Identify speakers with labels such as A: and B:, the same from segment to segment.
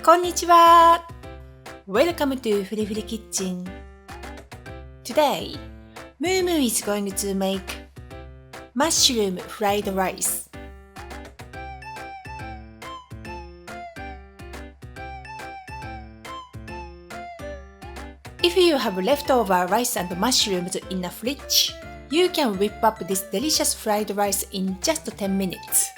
A: こんにちは。Welcome to フリフリキッチン。Today, Mumu is going to make mushroom fried rice. If you have leftover rice and mushrooms in the fridge, you can whip up this delicious fried rice in just 10 minutes.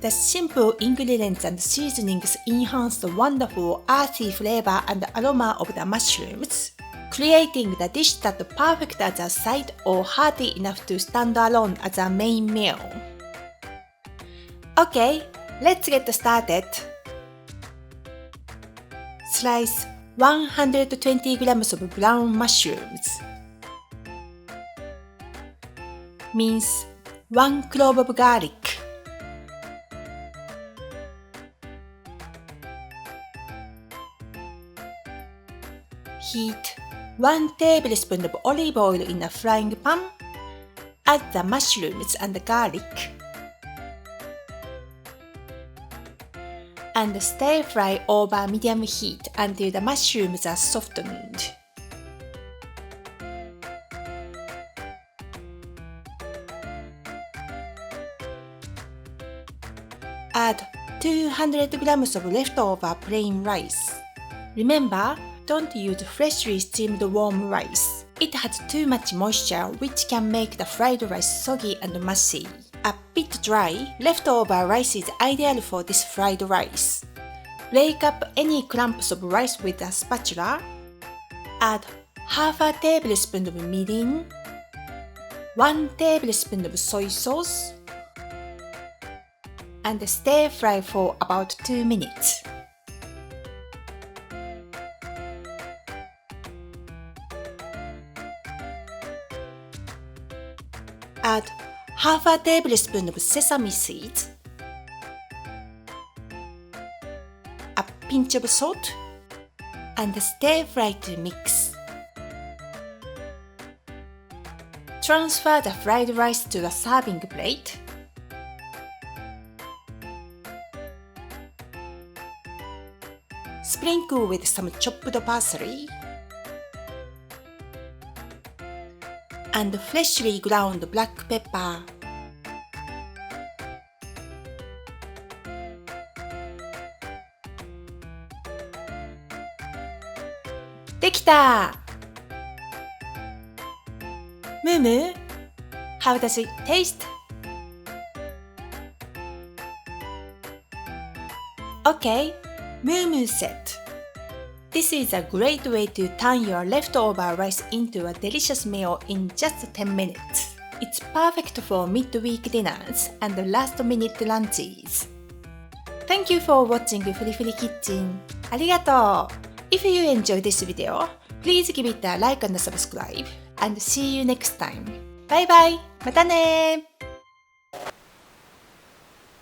A: The simple ingredients and seasonings enhance the wonderful earthy flavor and aroma of the mushrooms, creating the dish that's perfect as a side or hearty enough to stand alone as a main meal. Okay, let's get started. Slice 120 grams of brown mushrooms. Mince 1 clove of garlic. Heat 1 tablespoon of olive oil in a frying pan. Add the mushrooms and the garlic. And stir fry over medium heat until the mushrooms are softened. Add 200 grams of leftover plain rice. Remember, don't use freshly steamed warm rice. It has too much moisture which can make the fried rice soggy and mushy. A bit dry, leftover rice is ideal for this fried rice. Break up any clumps of rice with a spatula. Add half a tablespoon of mirin, 1 tablespoon of soy sauce, and stir fry for about 2 minutes. Add half a tablespoon of sesame seeds, a pinch of salt, and stir fry to mix. Transfer the fried rice to a serving plate. Sprinkle with some chopped parsley and freshly ground black pepper. De kita! Mumu, how does it taste? Okay, Mumu said. This is a great way to turn your leftover rice into a delicious meal in just 10 minutes. It's perfect for midweek dinners and last-minute lunches. Thank you for watching フリフリキッチン。ありがとう。If you enjoyed this video, please give it a like and subscribe, and see you next time. Bye bye! またねー